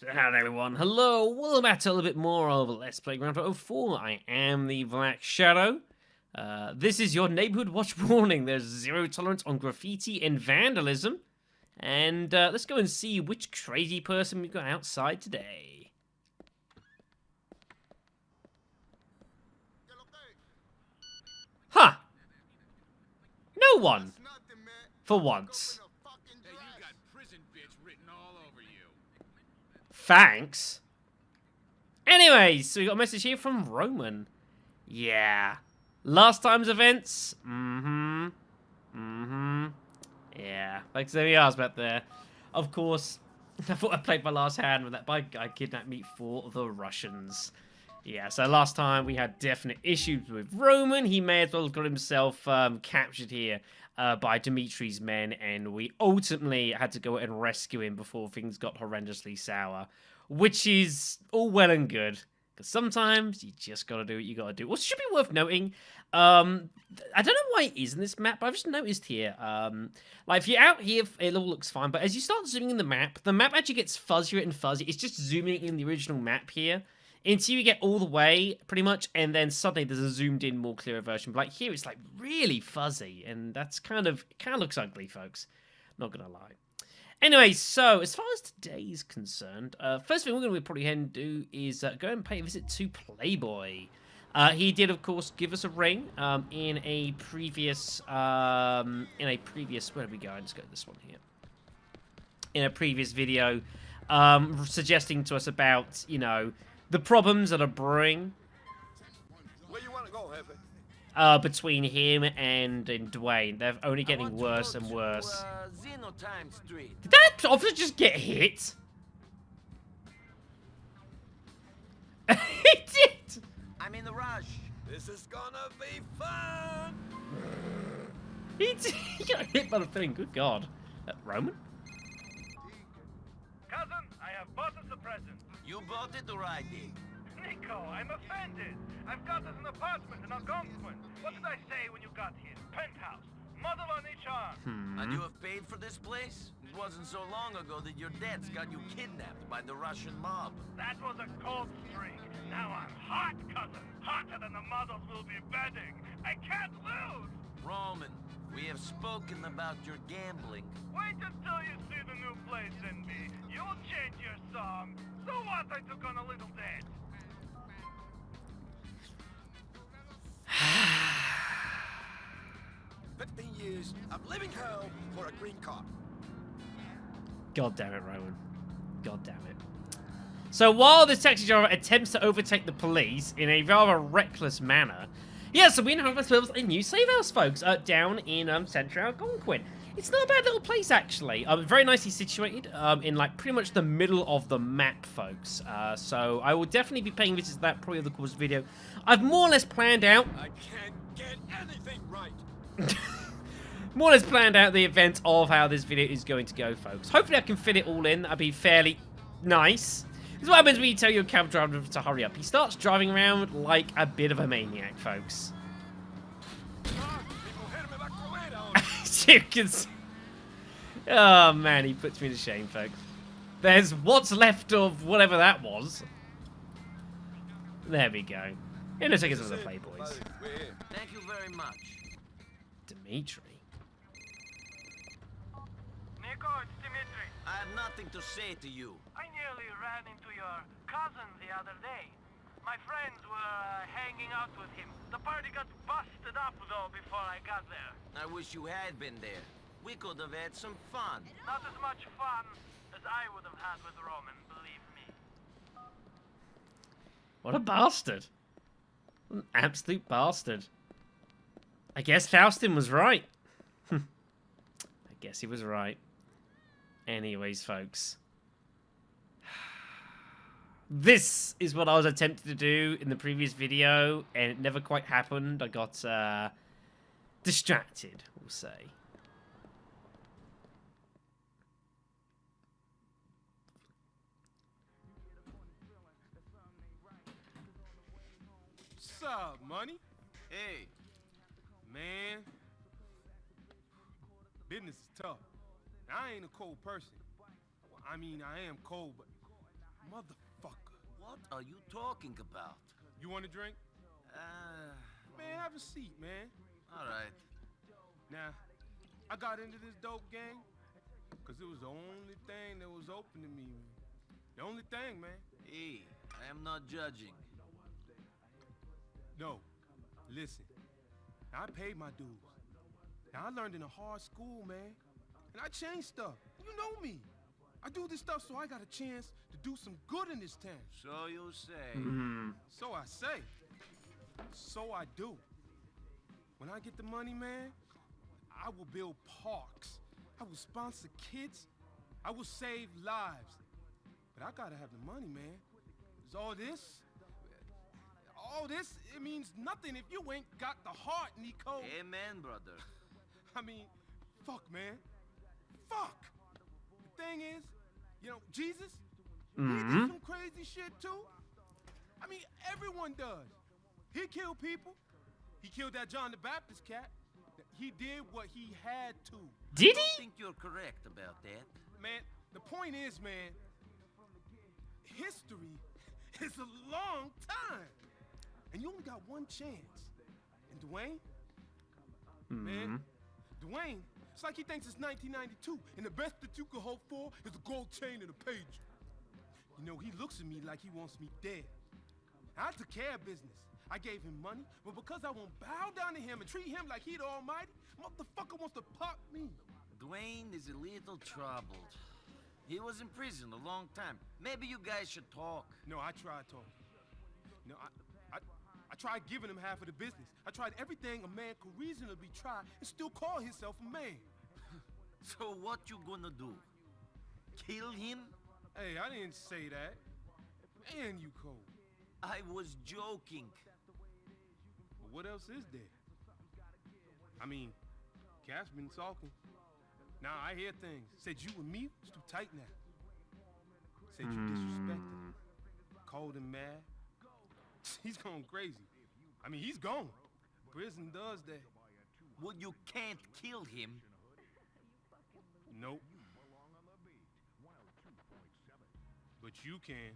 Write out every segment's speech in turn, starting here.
Hello everyone, hello, welcome back to a little bit more of Let's Play Grand Theft Auto 4. I am the Black Shadow. This is your neighborhood watch warning. There's zero tolerance on graffiti and vandalism. And let's go and see which crazy person we've got outside today. Huh! No one! For once. Thanks. Anyways, so we got a message here from Roman. Yeah. Last time's events? Yeah. Like so he asked about there. Of course, I thought I played my last hand when that bike guy kidnapped me for the Russians. Yeah, so last time we had definite issues with Roman. He may as well have got himself captured here by Dimitri's men, and we ultimately had to go and rescue him before things got horrendously sour, which is all well and good. Because sometimes you just gotta do what you gotta do. What should be worth noting, I don't know why it is in this map, but I've just noticed here, like if you're out here, it all looks fine, but as you start zooming in the map actually gets fuzzier and fuzzy. It's just zooming in the original map here until you get all the way, pretty much, and then suddenly there's a zoomed-in, more clearer version. But like here, it's like really fuzzy, and that's it kind of looks ugly, folks. Not gonna lie. Anyway, so as far as today's concerned, first thing we're going to probably head and do is go and pay a visit to Playboy. He did, of course, give us a ring in a previous, where did we go? Let's go to this one here. In a previous video, suggesting to us about, you know, the problems that are brewing. Where you want to go, Hefe? Between him and Dwayne. They're only getting worse and worse. Did that officer just get hit? He did! I'm in the rush. This is gonna be fun! He got hit by the thing, good God. Roman? Cousin, I have bought us a present. You bought it already. Nico, I'm offended. I've got us an apartment in Algonquin. What did I say when you got here? Penthouse. Model on each arm. And you have paid for this place? It wasn't so long ago that your debts got you kidnapped by the Russian mob. That was a cold streak. Now I'm hot, cousin. Hotter than the models will be bedding. I can't lose. Roman, we have spoken about your gambling. Wait until you see the new place in me. You'll change your song. So what? I took on a little debt. 15 years of living hell for a green card. God damn it, Rowan. God damn it. So while this taxi driver attempts to overtake the police in a rather reckless manner, yeah, so we now have ourselves a new safe house, folks, down in central Algonquin. It's not a bad little place, actually. Very nicely situated in, like, pretty much the middle of the map, folks. So I will definitely be paying visits to that probably over the course of the video. I've more or less planned out... I can't get anything right. more or less planned out the event of how this video is going to go, folks. Hopefully I can fit it all in. That'd be fairly nice. This is what happens when you tell your cab driver to hurry up. He starts driving around like a bit of a maniac, folks. You can see... Oh, man, he puts me to shame, folks. There's what's left of whatever that was. There we go. And let's take us to the Playboys. Thank you very much. Dimitri. Nico, it's Dimitri. I have nothing to say to you. I nearly ran into your cousin the other day. My friends were hanging out with him. The party got busted up, though, before I got there. I wish you had been there. We could have had some fun. Not as much fun as I would have had with Roman, believe me. What a bastard. An absolute bastard. I guess Faustin was right. I guess he was right. Anyways, folks. This is what I was attempting to do in the previous video, and it never quite happened. I got distracted, we'll say. What's up, money? Hey. Man, business is tough. I ain't a cold person. I mean, I am cold, but Motherfucker. What are you talking about? You want a drink? Man, have a seat, man. All right. Now, I got into this dope gang because it was the only thing that was open to me, man. The only thing, man. Hey, I am not judging. No, listen. Now, I paid my dues. Now, I learned in a hard school, man. And I changed stuff. You know me. I do this stuff so I got a chance to do some good in this town. So you say. So I say. So I do. When I get the money, man, I will build parks. I will sponsor kids. I will save lives. But I gotta have the money, man. 'Cause all this, it means nothing if you ain't got the heart, Nico. Amen, brother. I mean, fuck, man. Fuck. The thing is, you know, Jesus, he did some crazy shit too. I mean, everyone does. He killed people. He killed that John the Baptist cat. He did what he had to. Did I he? think you're correct about that. Man, the point is, man, history is a long time. And you only got one chance. And Dwayne, man, Dwayne, it's like he thinks it's 1992, and the best that you could hope for is a gold chain and a page. You know, he looks at me like he wants me dead. I took care of business. I gave him money, but because I won't bow down to him and treat him like he the almighty, motherfucker wants to pop me. Dwayne is a little troubled. He was in prison a long time. Maybe you guys should talk. No, I tried talking. No, I tried giving him half of the business. I tried everything a man could reasonably try and still call himself a man. So what you gonna do? Kill him? Hey, I didn't say that. Man, you cold. I was joking. But what else is there? I mean, Cash been talking. Now I hear things. Said you and me was too tight now. Said you disrespected him. Called him mad. He's going crazy. I mean, he's gone. Prison does that. Well, you can't kill him. Nope. But you can.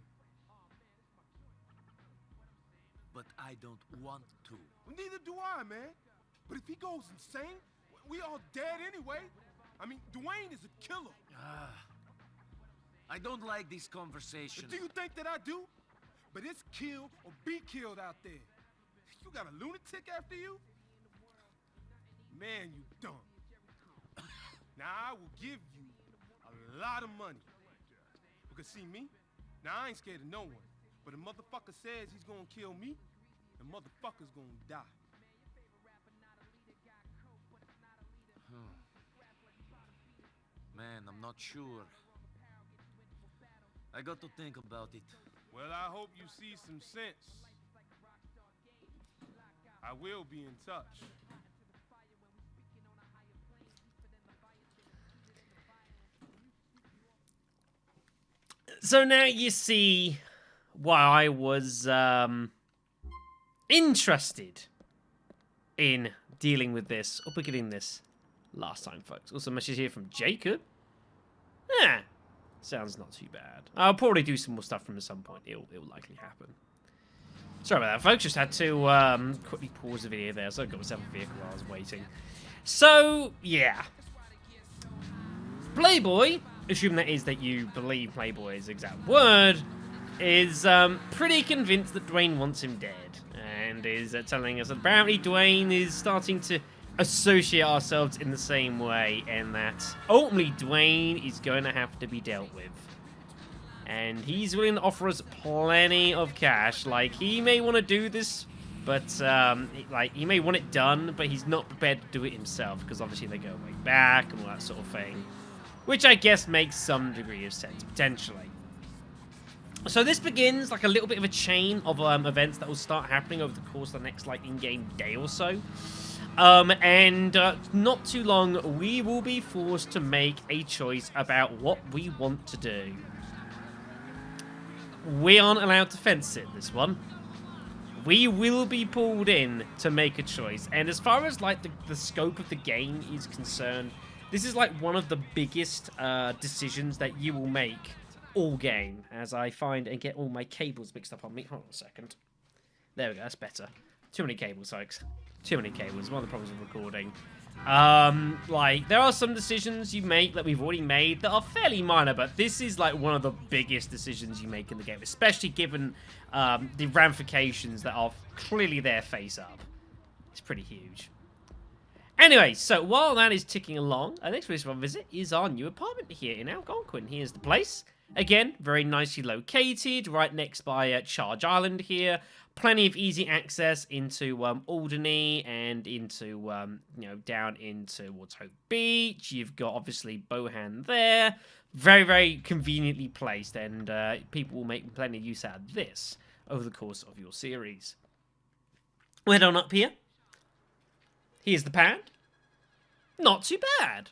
But I don't want to. Well, neither do I, man. But if he goes insane, we all dead anyway. I mean, Dwayne is a killer. I don't like this conversation. But do you think that I do? But it's kill or be killed out there. You got a lunatic after you? Man, you dumb. Now, I will give you a lot of money. Because see me? Now, I ain't scared of no one. But a motherfucker says he's gonna kill me, the motherfucker's gonna die. Man, I'm not sure. I got to think about it. Well, I hope you see some sense. I will be in touch. So now you see why I was interested in dealing with this, or beginning this last time, folks. Also, a message here from Jacob. Sounds not too bad. I'll probably do some more stuff from at some point. It'll likely happen. Sorry about that, folks. Just had to quickly pause the video there, so I got myself a vehicle while I was waiting. So, yeah. Playboy, assuming that is that you believe Playboy's exact word, is pretty convinced that Dwayne wants him dead. And is telling us that apparently Dwayne is starting to associate ourselves in the same way, and that ultimately Dwayne is going to have to be dealt with. And he's willing to offer us plenty of cash. Like, he may want to do this, but like, he may want it done, but he's not prepared to do it himself, because obviously they go way back and all that sort of thing, which I guess makes some degree of sense, potentially. So this begins like a little bit of a chain of events that will start happening over the course of the next like in-game day or so. And not too long, we will be forced to make a choice about what we want to do. We aren't allowed to fence it, this one. We will be pulled in to make a choice. And as far as like the scope of the game is concerned, this is like one of the biggest decisions that you will make all game as I find and get all my cables mixed up on me. Hold on a second. There we go, that's better. Too many cables, folks. Too many cables. One of the problems with recording. Like, there are some decisions you make that we've already made that are fairly minor, but this is, like, one of the biggest decisions you make in the game, especially given the ramifications that are clearly there face up. It's pretty huge. Anyway, so while that is ticking along, our next place for our visit is our new apartment here in Algonquin. Here's the place. Again, very nicely located, right next by Charge Island here. Plenty of easy access into Alderney and into, you know, down into towards Hove Beach. You've got, obviously, Bohan there. Very, very conveniently placed, and people will make plenty of use out of this over the course of your series. We'll head on up here. Here's the pad. Not too bad.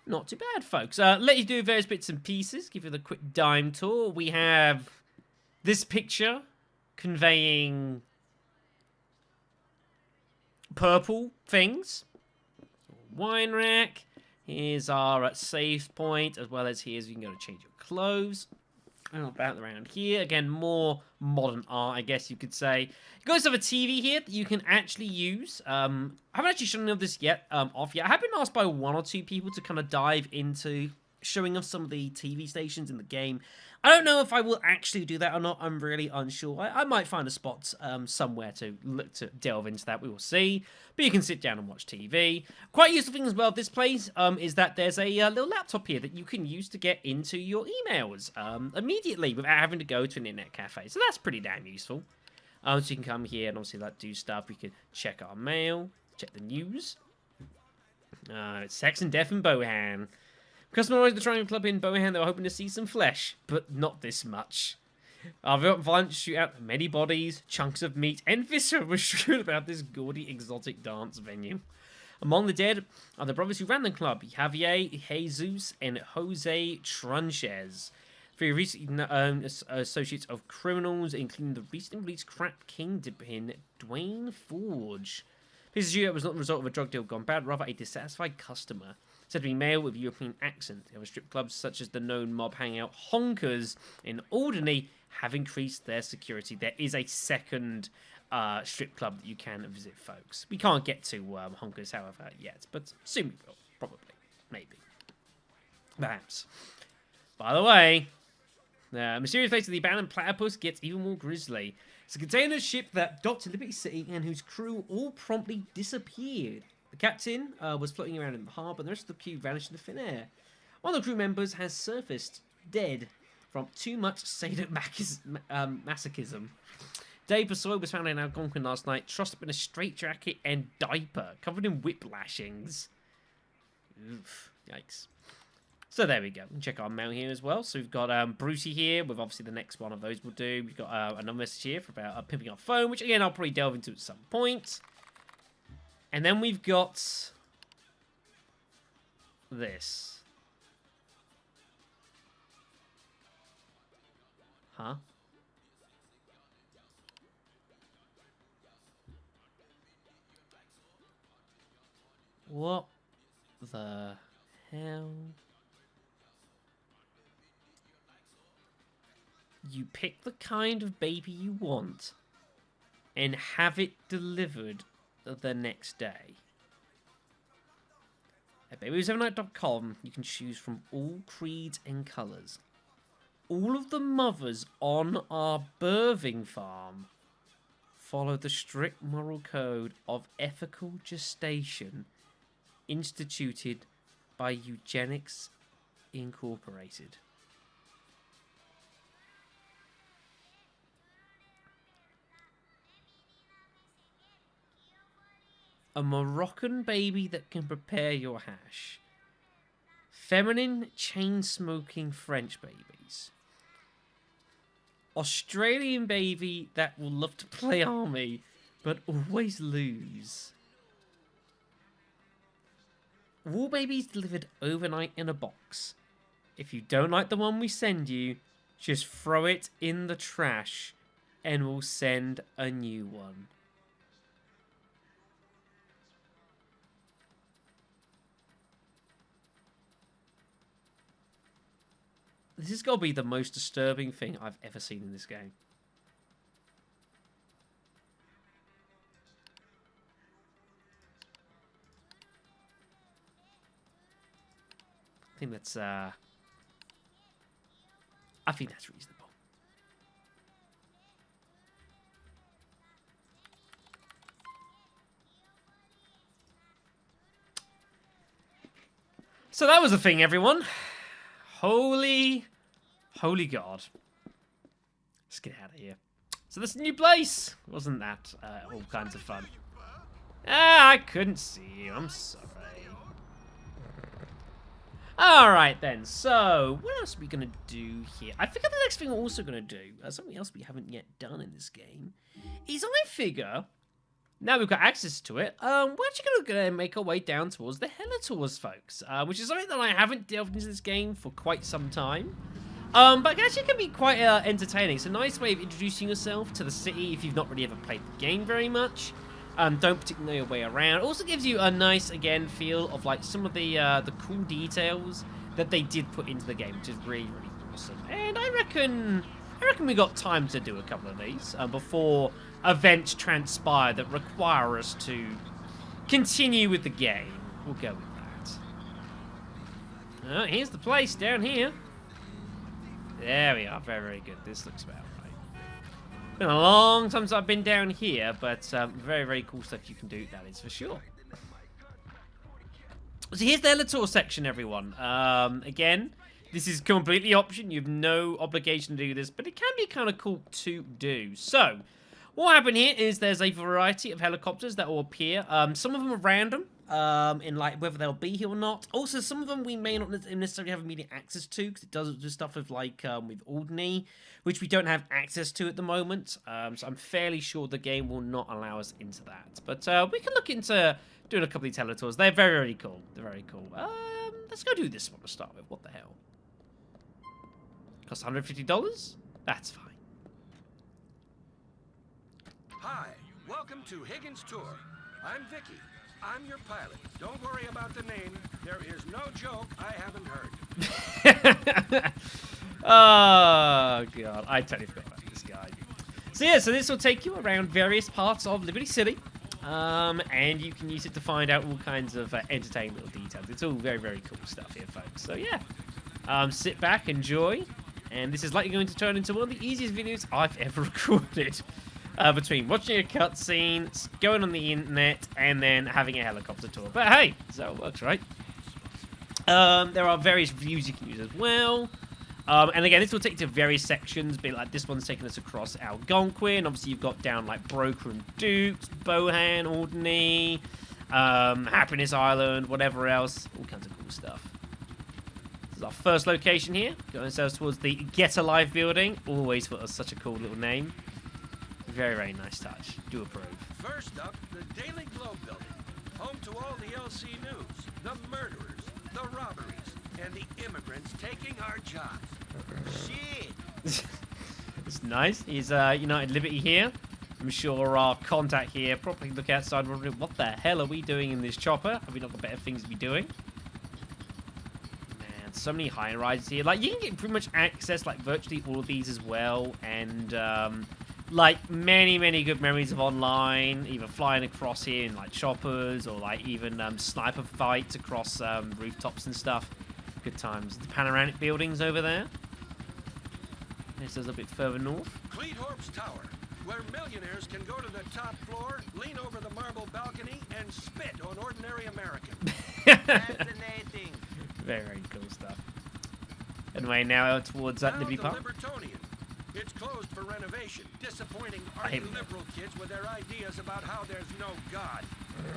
Not too bad, folks. Let you do various bits and pieces. Give you the quick dime tour. We have this picture conveying purple things. Wine rack. Here's our save point, as well as here's you can go to change your clothes. About around here. Again, more modern art, I guess you could say. You guys have a TV here that you can actually use. I haven't actually shown you this yet, off yet. I have been asked by one or two people to kind of dive into showing off some of the TV stations in the game. I don't know if I will actually do that or not. I'm really unsure. I might find a spot somewhere to look to delve into that. We will see. But you can sit down and watch TV. Quite useful thing as well of this place is that there's a little laptop here that you can use to get into your emails immediately without having to go to an internet cafe. So that's pretty damn useful. So you can come here and obviously like do stuff. We can check our mail, check the news. It's Sex and Death in Bohan. Customer at the Triangle Club in Bohan, they were hoping to see some flesh, but not this much. Our violent shootout, many bodies, chunks of meat, and viscera were strewn about this gaudy, exotic dance venue. Among the dead are the brothers who ran the club, Javier, Jesus, and Jose Tranches. Three recently associates of criminals, including the recently released crack kingpin, Dwayne Forge. This shootout was not the result of a drug deal gone bad, rather a dissatisfied customer. Said to be male with European accent. There were strip clubs such as the known mob hangout Honkers in Alderney have increased their security. There is a second strip club that you can visit, folks. We can't get to Honkers, however, yet, but soon we will. Probably. Maybe. Perhaps. By the way, the mysterious fate of the abandoned platypus gets even more grisly. It's a container ship that docked in Liberty City and whose crew all promptly disappeared. The captain was floating around in the harbour, and the rest of the crew vanished into thin air. One of the crew members has surfaced, dead, from too much sadomasochism. Dave Basoy was found in Algonquin last night, trussed up in a straitjacket and diaper, covered in whip lashings. Oof, yikes. So there we go. We can check our mail here as well. So we've got Brucey here, with obviously the next one of those we'll do. We've got another message here for about pimping our phone, which again I'll probably delve into at some point. And then we've got this. Huh? What the hell? You pick the kind of baby you want and have it delivered the next day. At babysevennight.com, you can choose from all creeds and colours. All of the mothers on our birthing farm follow the strict moral code of ethical gestation instituted by Eugenics Incorporated. A Moroccan baby that can prepare your hash. Feminine, chain-smoking French babies. Australian baby that will love to play army, but always lose. All babies delivered overnight in a box. If you don't like the one we send you, just throw it in the trash and we'll send a new one. This has got to be the most disturbing thing I've ever seen in this game. I think that's reasonable. So that was the thing, everyone. Holy God. Let's get out of here. So this new place. Wasn't that all kinds of fun? Ah, I couldn't see you. I'm sorry. Alright then, so what else are we going to do here? I figure the next thing we're also going to do, something else we haven't yet done in this game, is I figure, now we've got access to it, we're actually going to make our way down towards the Helitours, folks, which is something that I haven't delved into this game for quite some time. But it actually can be quite entertaining. It's a nice way of introducing yourself to the city if you've not really ever played the game very much. Don't particularly know your way around. It also gives you a nice, again, feel of like some of the cool details that they did put into the game, which is really, really awesome. And I reckon we got time to do a couple of these before events transpire that require us to continue with the game. We'll go with that. Here's the place down here. There we are. Very, very good. This looks about right. Been a long time since I've been down here, but very, very cool stuff you can do, that is for sure. So here's the Helitours section, everyone. Again, this is completely option. You have no obligation to do this, but it can be kind of cool to do. So, what happened here is there's a variety of helicopters that will appear. Some of them are random, in like whether they'll be here or not. Also, some of them we may not necessarily have immediate access to, because it does do stuff with like with Alderney, which we don't have access to at the moment. So I'm fairly sure the game will not allow us into that. But we can look into doing a couple of Helitours. They're very, very cool. They're very cool. Let's go do this one to start with. What the hell? Costs $150? That's fine. Hi, welcome to Higgins Tour. I'm Vicky. I'm your pilot. Don't worry about the name. There is no joke I haven't heard. Oh, God. I totally forgot about this guy. So, yeah, so this will take you around various parts of Liberty City. And you can use it to find out all kinds of entertaining little details. It's all very, very cool stuff here, folks. So, yeah. Sit back, enjoy. And this is likely going to turn into one of the easiest videos I've ever recorded. Between watching a cutscene, going on the internet, and then having a helicopter tour. But hey, so it works, right? There are various views you can use as well. And again, this will take you to various sections, be like this one's taking us across Algonquin. Obviously, you've got down like Broker and Dukes, Bohan, Alderney, Happiness Island, whatever else. All kinds of cool stuff. This is our first location here. Going ourselves towards the Get Alive building. Always thought it was such a cool little name. Very, very nice touch. Do approve. First up, the Daily Globe building. Home to all the LC news, the murderers, the robberies, and the immigrants taking our jobs. Shit! It's nice. He's United Liberty here. I'm sure our contact here probably look outside wondering, what the hell are we doing in this chopper? Have we not got better things to be doing? Man, so many high rises here. Like, you can get pretty much access, like, virtually all of these as well. And, like, many, many good memories of online, either flying across here in, like, choppers, or, like, even sniper fights across rooftops and stuff. Good times. The panoramic buildings over there. This is a bit further north. Cleethorpes Tower, where millionaires can go to the top floor, lean over the marble balcony, and spit on ordinary Americans. Fascinating. Very, very cool stuff. Anyway, now towards Liberty Park. Libertonian. It's closed for renovation, disappointing arty liberal kids with their ideas about how there's no God.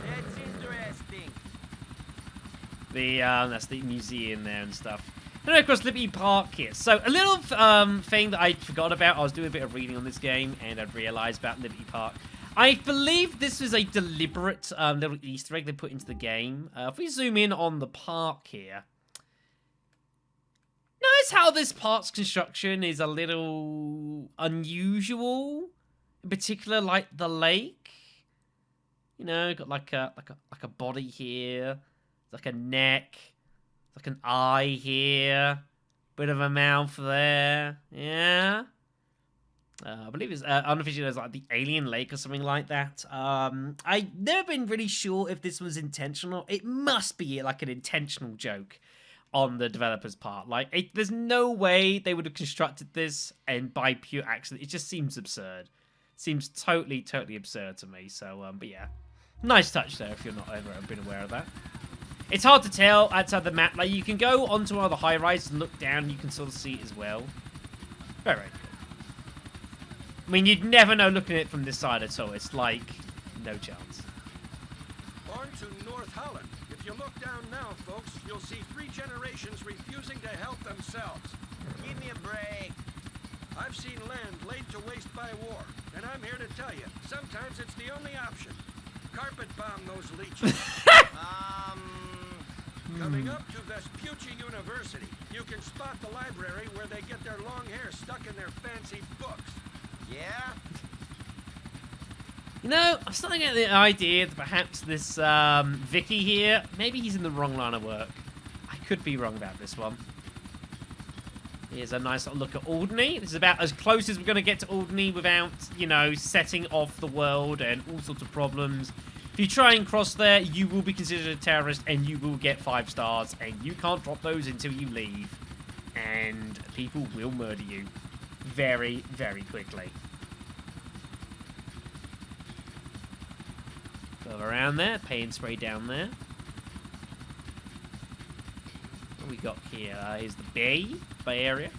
That's interesting. That's the museum there and stuff. And of course, Liberty Park here. So a little thing that I forgot about. I was doing a bit of reading on this game, and I've realised about Liberty Park. I believe this is a deliberate little Easter egg they put into the game. If we zoom in on the park here. Notice how this park's construction is a little unusual, in particular, like the lake. You know, got like a body here, it's like a neck, it's like an eye here. Bit of a mouth there. Yeah. I believe it's unofficially there's like the Alien Lake or something like that. I've never been really sure if this was intentional. It must be like an intentional joke on the developer's part. Like, there's no way they would have constructed this and by pure accident. It just seems absurd. Seems totally absurd to me. So, but yeah, nice touch there if you're not ever been aware of that. It's hard to tell outside the map. Like, you can go onto one of the high rises and look down. You can sort of see it as well. Very cool. I mean, you'd never know looking at it from this side at all. It's like, no chance. On to North Holland. If you look down now, folks, you'll see 3 generations refusing to help themselves. Give me a break. I've seen land laid to waste by war, and I'm here to tell you, sometimes it's the only option. Carpet bomb those leeches. Coming up to Vespucci University, you can spot the library where they get their long hair stuck in their fancy books. Yeah? You know, I'm starting to get the idea that perhaps this Vicky here, maybe he's in the wrong line of work. I could be wrong about this one. Here's a nice little look at Alderney. This is about as close as we're going to get to Alderney without, you know, setting off the world and all sorts of problems. If you try and cross there, you will be considered a terrorist and you will get 5 stars. And you can't drop those until you leave. And people will murder you very quickly. Go around there, paint spray down there. What we got here is the Bay Area.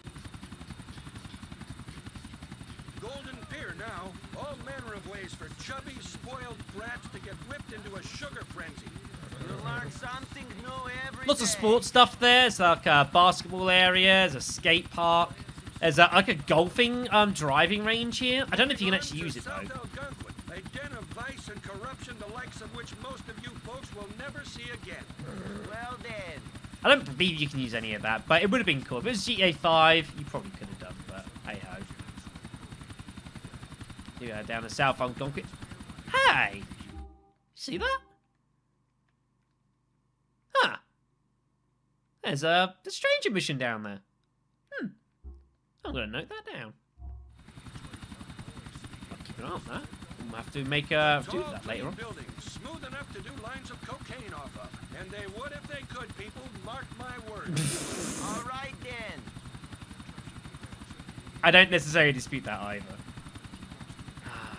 Golden Pier now, all manner of ways for chubby, spoiled brats to get whipped into a sugar frenzy. You learn something new every Lots of day. sports stuff there. It's like a basketball area, there's a skate park. There's like a golfing driving range here. I don't know if you can actually use it though. South Algonquin, a den of vice and corruption the likes of which most of you folks will never see again. Well then. I don't believe you can use any of that, but it would have been cool. If it was GTA4, you probably could have done, but hey-ho. Yeah, down to South Algonquin. Hey! See that? Huh. There's a stranger mission down there. I'm going to note that down. I'll keep an eye on that. We'll have to make do that later on. Buildings, smooth enough to do lines of cocaine off of. And they would if they could, people. Mark my words. All right then. I don't necessarily dispute that either.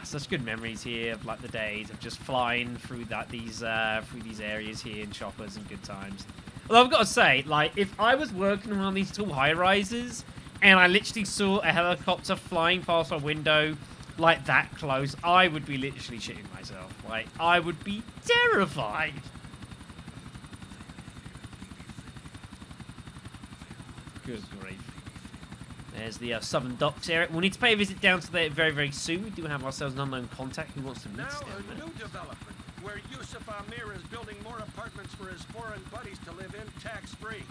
Such good memories here of like the days of just flying through these areas here in choppers and good times. Although I've got to say, like, if I was working on one of these tall high rises and I literally saw a helicopter flying past my window like that close, I would be literally shitting myself. Like, I would be terrified. Good grief. There's the Southern Docks area. We'll need to pay a visit down to there very soon. We do have ourselves an unknown contact who wants to meet us Now down a there. new development where Yusuf Amir is building more apartments for his foreign buddies to live in tax-free.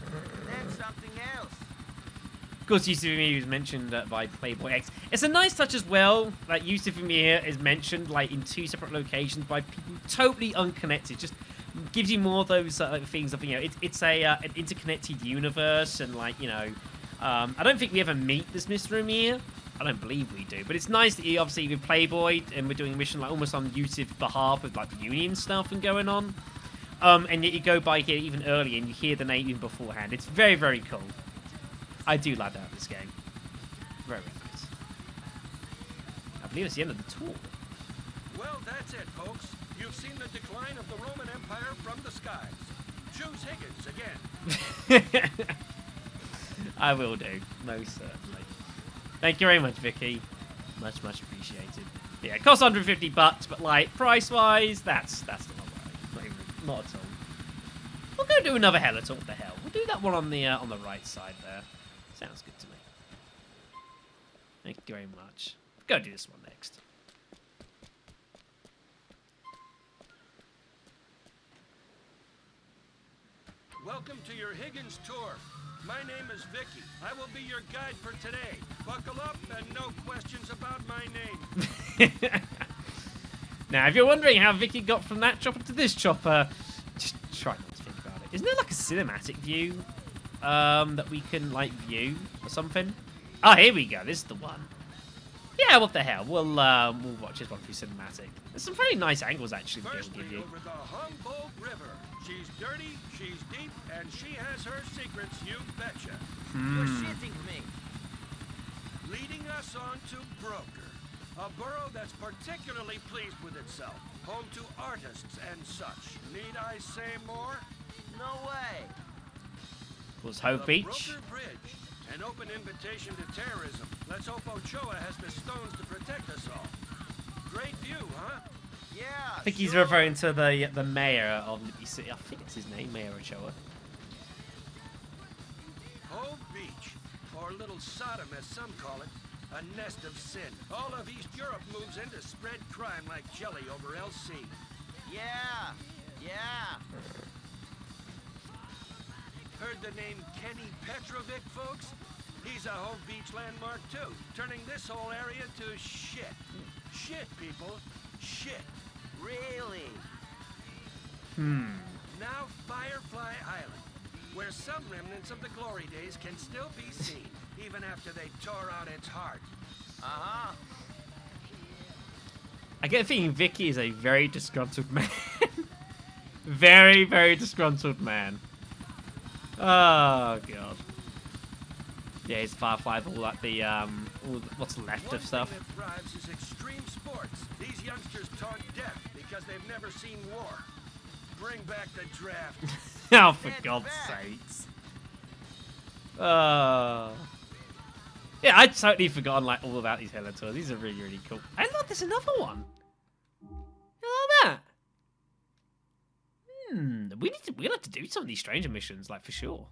Then something else. Of course, Yusuf Amir was mentioned by Playboy X. It's a nice touch as well that Yusuf Amir is mentioned like in 2 separate locations by people totally unconnected. Just gives you more of those things of, you know, it's an interconnected universe and like, you know, I don't think we ever meet this Mr. Amir. I don't believe we do, but it's nice that he obviously with Playboy and we're doing a mission like almost on Yusuf's behalf with like the union stuff and going on. And yet you go by here even earlier and you hear the name even beforehand. It's very cool. I do like that this game. Very nice. I believe it's the end of the tour. Well, that's it, folks. You've seen the decline of the Roman Empire from the skies. Choose Higgins again. I will do, most certainly. Thank you very much, Vicky. Much appreciated. Yeah, it costs $150, but like price-wise, that's not right. Not at all. We'll go do another Helitor. What the hell? We'll do that one on the right side there. Sounds good to me. Thank you very much. Go do this one next. Welcome to your Higgins tour. My name is Vicky. I will be your guide for today. Buckle up and no questions about my name. Now, if you're wondering how Vicky got from that chopper to this chopper, just try not to think about it. Isn't there like a cinematic view that we can like view or something? Oh, here we go. This is the one. Yeah, what the hell? We'll watch this one through cinematic. There's some very nice angles actually that they'll give you. Over the Humboldt River. She's dirty, she's deep, and she has her secrets, you betcha. You're shitting me. Leading us on to Broker, a borough that's particularly pleased with itself, home to artists and such. Need I say more? No way. Was Hove Beach? Broker Bridge, an open invitation to terrorism. Let's hope Ochoa has the stones to protect us all. Great view, huh? Yeah. I think he's referring to the mayor of Liberty City. I think it's his name, Mayor Ochoa. Hove Beach, or Little Sodom as some call it, a nest of sin. All of East Europe moves in to spread crime like jelly over LC. Yeah. Yeah. Heard the name Kenny Petrovic, folks? He's a Hove Beach landmark too, turning this whole area to shit. Shit, people. Shit. Really? Now Firefly Island, where some remnants of the glory days can still be seen, even after they tore out its heart. Uh-huh. I get the feeling Vicky is a very disgruntled man. Very, very disgruntled man. Oh god. Yeah, he's Firefly with all like the all what's left of stuff. One thing that thrives is extreme sports. These youngsters taunt death because they've never seen war. Bring back the draft. Oh, for Get God's back. sakes. Yeah, I'd totally forgotten like all about these Hella tours. These are really, really cool. And look, there's another one. Look at that. We'll have to do some of these stranger missions, like for sure.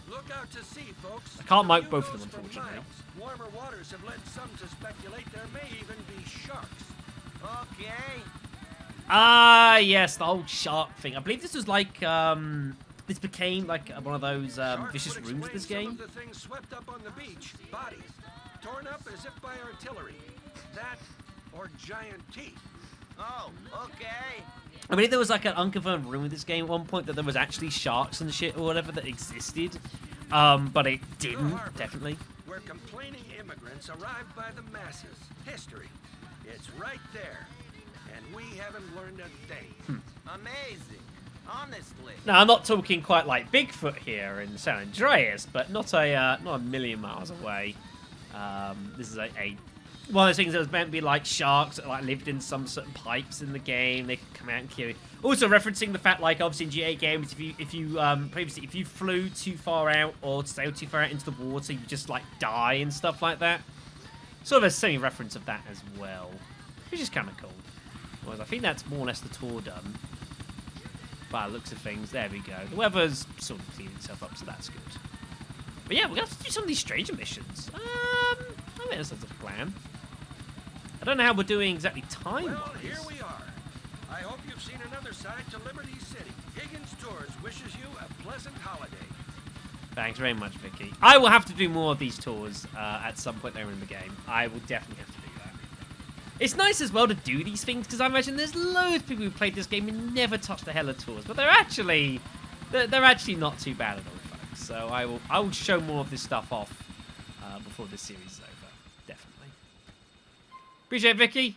Look out to sea, folks. I can't The mic view both of goes them, for unfortunately. miles. Warmer waters have led some to speculate there may even be sharks. Okay. Ah, yes, the whole shark thing. I believe this was like this became like one of those Sharks vicious would rooms of this explain game. some of the things swept up on the beach, bodies torn up as if by artillery. That or giant teeth. Oh, okay. I believe there was like an unconfirmed rumor in this game at one point that there was actually sharks and shit or whatever that existed, but it didn't. The harbor, Definitely. where complaining immigrants arrived by the masses. History. It's right there. And we haven't learned a thing. Amazing. Honestly. Now I'm not talking quite like Bigfoot here in San Andreas, but not a million miles away. This is a one of those things that was meant to be like sharks that like lived in some certain pipes in the game. They could come out and kill you. Also referencing the fact, like obviously in GTA games, if you flew too far out or sailed too far out into the water, you just like die and stuff like that. Sort of a semi-reference of that as well, which is kind of cool. Whereas I think that's more or less the tour done. By the looks of things, there we go. The weather's sort of cleaned itself up, so that's good. But yeah, we're gonna have to do some of these stranger missions. I think that's a plan. I don't know how we're doing exactly time-wise. Well, here we are. I hope you've seen another side to Liberty City. Higgins Tours wishes you a pleasant holiday. Thanks very much, Vicky. I will have to do more of these tours at some point later in the game. I will definitely have to do that. It's nice as well to do these things because I imagine there's loads of people who played this game and never touched the Hella tours, but they're actually not too bad at all, folks. So I will show more of this stuff off before this series is over. Definitely. Appreciate it, Vicky.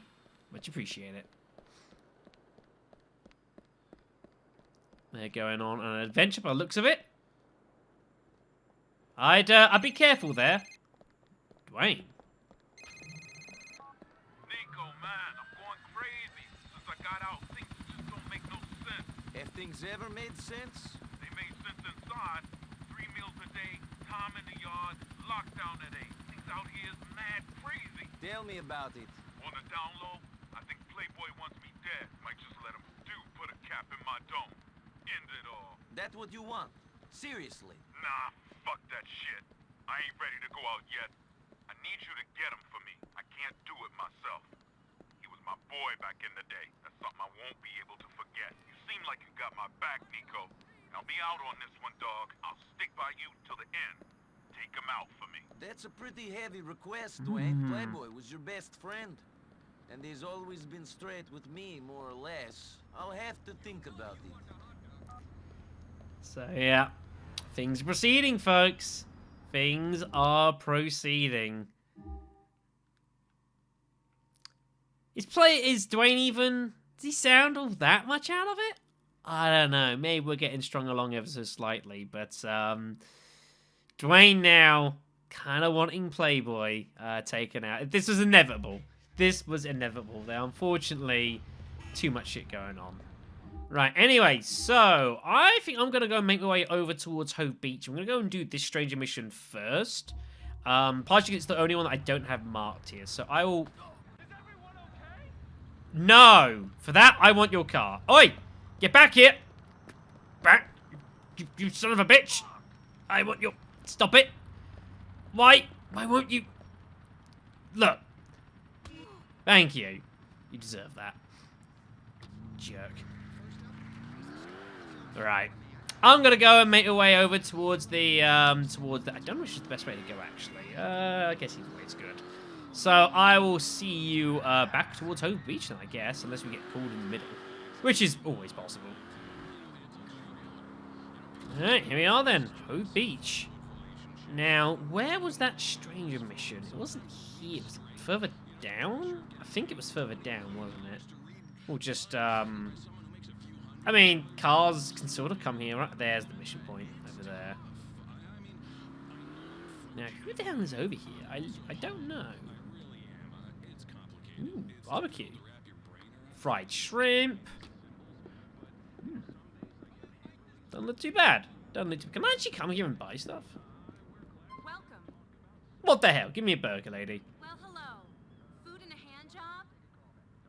Much appreciate it. They're going on an adventure by the looks of it. I'd be careful there. Dwayne. Nico, man, I'm going crazy. Since I got out, things just don't make no sense. Have things ever made sense? They made sense inside. 3 meals a day, time in the yard, lockdown at 8. Things out here is mad crazy. Tell me about it. On the down low, I think Playboy wants me dead. Might just let him put a cap in my dome. End it all. That what you want? Seriously? Nah, fuck that shit. I ain't ready to go out yet. I need you to get him for me. I can't do it myself. He was my boy back in the day. That's something I won't be able to forget. You seem like you got my back, Nico. I'll be out on this one, dog. I'll stick by you till the end. Take him out for me. That's a pretty heavy request, Dwayne. Playboy was your best friend. And he's always been straight with me, more or less. I'll have to think about it. So yeah, Things are proceeding, folks. Things are proceeding. Is Dwayne even... Does he sound all that much out of it? I don't know. Maybe we're getting strung along ever so slightly. But Dwayne now kind of wanting Playboy taken out. This was inevitable. This was inevitable. There, unfortunately, too much shit going on. Right, anyway, so I think I'm going to go and make my way over towards Hove Beach. I'm going to go and do this stranger mission first. Partially it's the only one that I don't have marked here. So I will... No! For that, I want your car. Oi! Get back here! Back! You son of a bitch! I want your... Stop it! Why? Why won't you... Look. Thank you. You deserve that. Jerk. Right. I'm gonna go and make my way over towards the, I don't know which is the best way to go, actually. I guess either way is good. So, I will see you, back towards Hove Beach then, I guess, unless we get called in the middle. Which is always possible. Alright, here we are then. Hove Beach. Now, where was that stranger mission? It wasn't here. Was it further down? I think it was further down, wasn't it? Or just, I mean, cars can sort of come here. Right there's the mission point over there. Now, who the hell is over here? I don't know. Ooh, barbecue. Fried shrimp. Doesn't look too bad. Doesn't look too... Can I actually come here and buy stuff? Welcome. What the hell? Give me a burger, lady. Well, hello. Food and a hand job?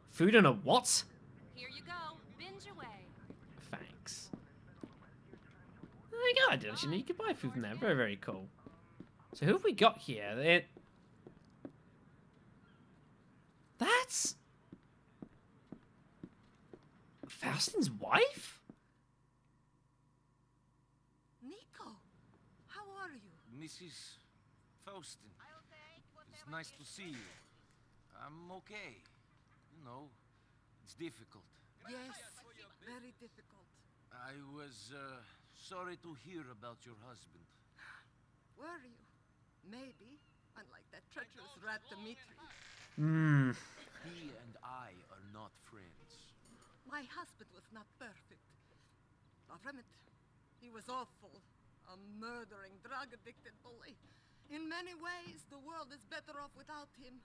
Food and a what? Here you go. Binge away. Thanks. Oh my god, you can buy food from there. Very, very cool. So who have we got here? That's... Faustin's wife? Nico, how are you? Mrs. Faustin, it's nice to see you. I'm okay. You know, it's difficult. Yes, very difficult. I was, sorry to hear about your husband. Were you? Maybe. Unlike that treacherous rat Dimitri. Hmm. He and I are not friends. My husband was not perfect. Far from it. He was awful. A murdering, drug-addicted bully. In many ways, the world is better off without him.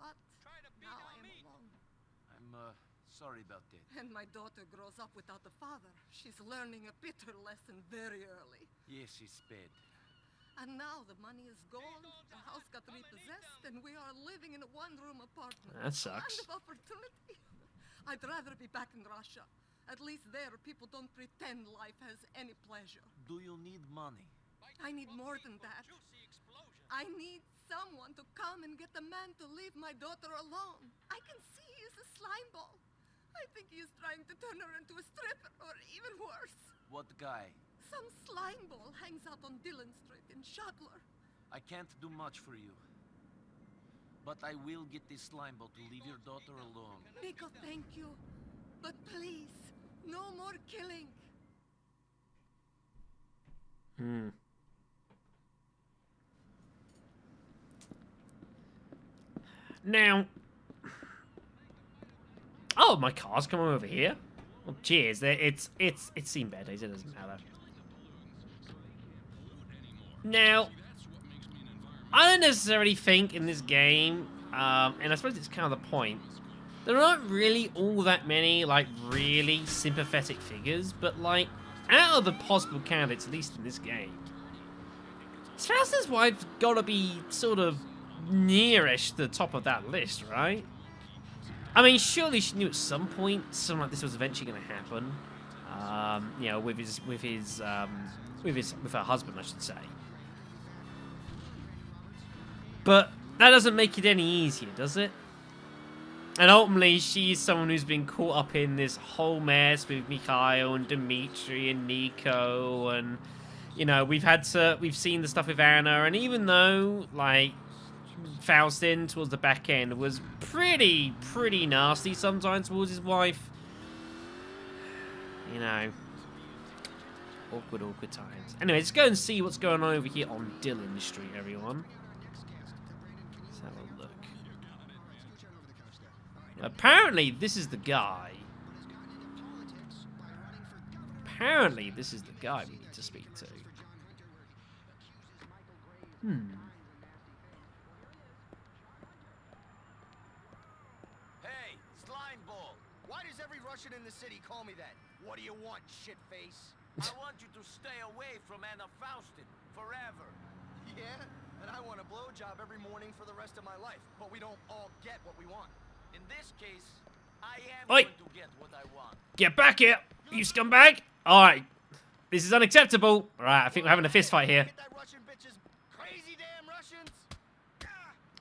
But now I am alone. I'm, sorry about that. And my daughter grows up without a father. She's learning a bitter lesson very early. Yes, it's bad. And now the money is gone, the house got repossessed, and we are living in a one-room apartment. That sucks. Land of opportunity. I'd rather be back in Russia. At least there, people don't pretend life has any pleasure. Do you need money? I need more than that. I need someone to come and get the man to leave my daughter alone. I can see he's a slime ball. I think he is trying to turn her into a stripper, or even worse. What guy? Some slime ball hangs out on Dillon Street in Shadler. I can't do much for you. But I will get this slime ball to leave your daughter alone. Nico, thank you. But please, no more killing. Hmm. Now... Oh, my car's coming over here. Well, cheers. It's seen better days. It doesn't matter. Now, I don't necessarily think in this game, and I suppose it's kind of the point, there aren't really all that many, like, really sympathetic figures, but, like, out of the possible candidates, at least in this game, Faustin's wife's gotta be sort of nearish to the top of that list, right? I mean, surely she knew at some point something like this was eventually going to happen. You know, with her husband, I should say. But that doesn't make it any easier, does it? And ultimately, she's someone who's been caught up in this whole mess with Mikhail and Dimitri and Nico, and you know, we've seen the stuff with Anna, and even though like Faustin towards the back end was pretty nasty sometimes towards his wife, you know, Awkward, awkward times. Anyway, let's go and see what's going on over here on Dillon Street, everyone. Let's have a look. Apparently, this is the guy. Apparently, this is the guy we need to speak to. Hey, slime ball. Why does every Russian in the city call me that? What do you want, shitface? I want you to stay away from Anna Faustin forever. Yeah? And I want a blowjob every morning for the rest of my life. But we don't all get what we want. In this case, I am Oi. going to get what I want. Get back here, you scumbag! Alright, this is unacceptable. Alright, I think we're having a fist fight here. Get that Russian bitches, crazy damn Russians!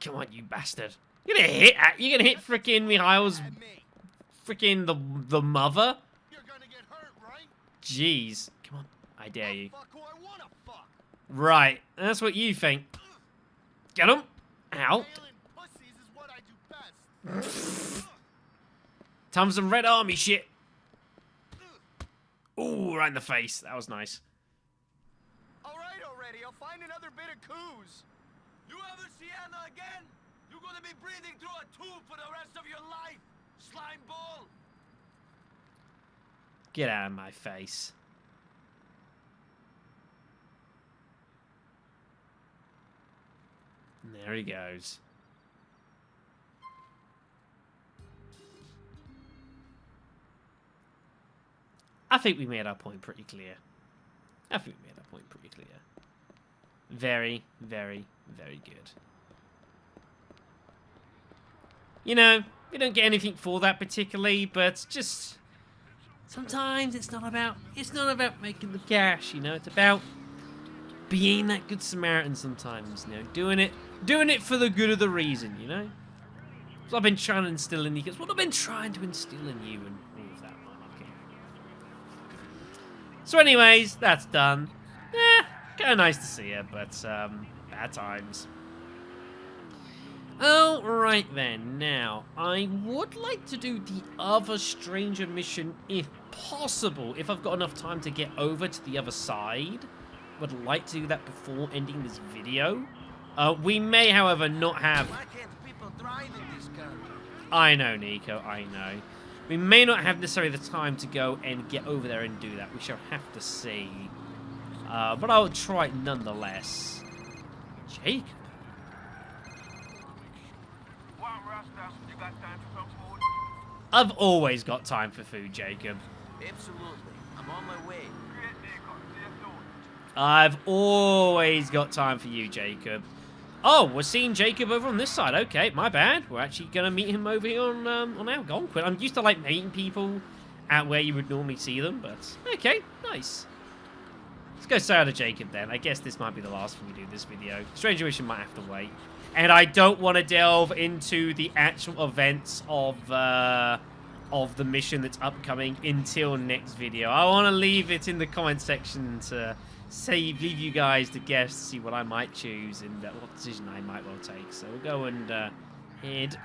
Come on, you bastard. You're gonna hit frickin' Mikhail's At me. frickin' the mother? You're gonna get hurt, right? Jeez. Come on, I dare you. Fuck who I wanna fuck. Right, that's what you think. Get him. Ow. Nailing pussies is what I do best. Time for some Red Army shit. Ooh, right in the face. That was nice. All right already, I'll find another bit of coos. You ever see Anna again? You're going to be breathing through a tube for the rest of your life, slime ball. Get out of my face. And there he goes. I think we made our point pretty clear. Very, very, very good. You know, we don't get anything for that particularly, but just sometimes it's not about making the cash, you know, it's about being that good Samaritan sometimes, you know, doing it for the good of the reason, you know? So I've been trying to instill in you, because what I've been trying to instill in you and all of that malarkey. So anyways, that's done. Kinda nice to see her, but bad times. Alright then, now, I would like to do the other stranger mission if possible, if I've got enough time to get over to the other side. Would like to do that before ending this video. We may, however, not have... Why can't people drive in this country? I know, Nico, I know. We may not have necessarily the time to go and get over there and do that. We shall have to see. But I'll try it nonetheless. Jacob? What, Rasta? You got time for some food? I've always got time for food, Jacob. Absolutely. I'm on my way. Great, Nico. See you soon. I've always got time for you, Jacob. Oh, we're seeing Jacob over on this side. Okay, my bad. We're actually going to meet him over here on Algonquin. I'm used to, like, meeting people at where you would normally see them, but... Okay, nice. Let's go say hi to Jacob, then. I guess this might be the last thing we do this video. Stranger Mission might have to wait. And I don't want to delve into the actual events of the mission that's upcoming until next video. I want to leave it in the comment section to... leave you guys to guess to see what I might choose and what decision I might well take. So we'll go and head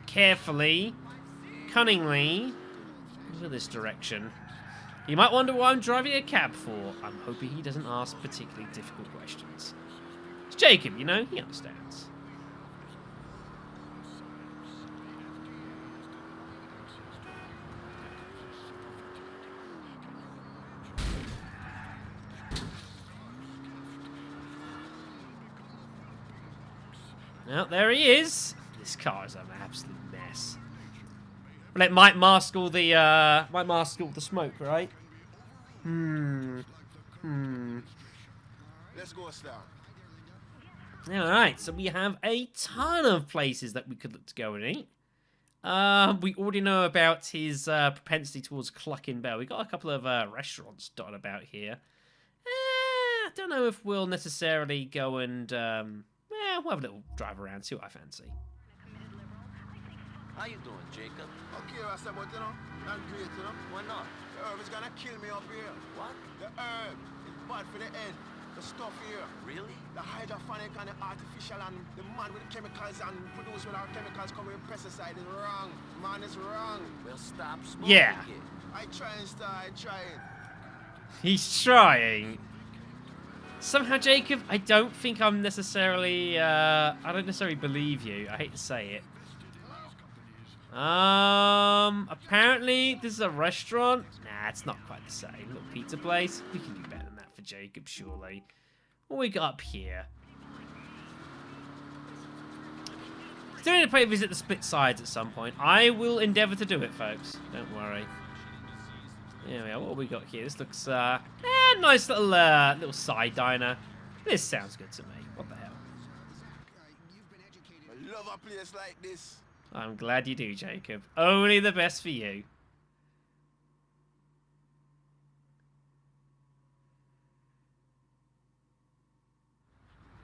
carefully, cunningly, into this direction. You might wonder why I'm driving a cab for. I'm hoping he doesn't ask particularly difficult questions. It's Jacob, you know, he understands. Well, there he is. This car is an absolute mess. But it might mask all the smoke, right? Let's go, Star. Alright, so we have a ton of places that we could look to go and eat. We already know about his propensity towards clucking bell. We got a couple of restaurants dotted about here. I don't know if we'll necessarily go and... we'll have a little drive around, see what I fancy. How you doing, Jacob? Okay, Rasta, but you know, not great, you know. Why not? The herb is gonna kill me up here. What? The herb is bad for the head. The stuff here. Really? The hydroponic and the artificial and the man with the chemicals and produce with our chemicals coming with pesticide is wrong. Man is wrong. Well, stop smoking Yeah. it. I try and start, I try it. He's trying. Somehow, Jacob, I don't think I'm necessarily, I don't necessarily believe you. I hate to say it. Apparently this is a restaurant. Nah, it's not quite the same. Little pizza place. We can do better than that for Jacob, surely. What we got up here? Still need to pay a visit to Split Sides at some point. I will endeavour to do it, folks. Don't worry. There we are. What have we got here? This looks, nice little side diner. This sounds good to me. What the hell? I love a place like this. I'm glad you do, Jacob. Only the best for you.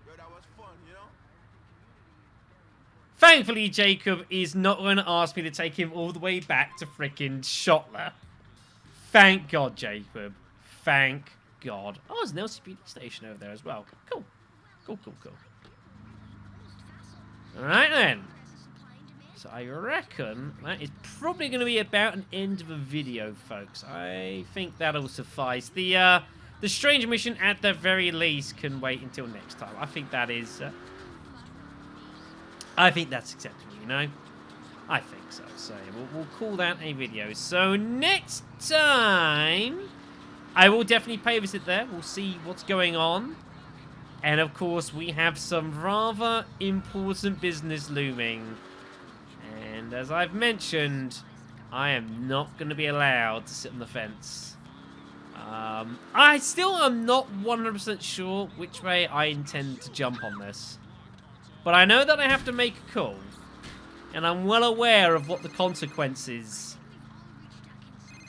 Yo, that was fun, you know? Thankfully, Jacob is not going to ask me to take him all the way back to frickin' Shotler. Thank God, Jacob. Thank God. Oh, there's an LCPD station over there as well. Cool. Cool, cool, cool. Alright then. So I reckon that is probably going to be about an end of a video, folks. I think that'll suffice. The strange mission, at the very least, can wait until next time. I think that is... I think that's acceptable, you know? I think so. So we'll call that a video. So next time, I will definitely pay a visit there. We'll see what's going on. And of course, we have some rather important business looming. And as I've mentioned, I am not going to be allowed to sit on the fence. I still am not 100% sure which way I intend to jump on this. But I know that I have to make a call. And I'm well aware of what the consequences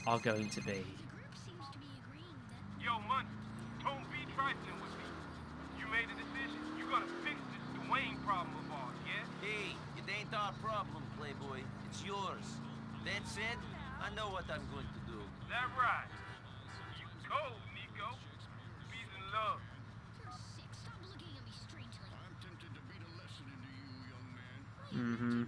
are going to be. Yo, Munch, don't be trifling with me. You made a decision. You gotta fix this Dwayne problem of ours, yeah? Hey, it ain't our problem, Playboy. It's yours. That said, I know what I'm going to do. That right? You cold, Nico. Peace and love. Mm-hmm.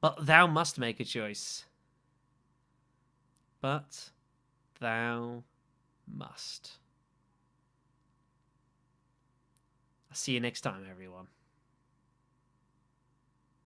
But thou must make a choice. But thou must. I'll see you next time, everyone.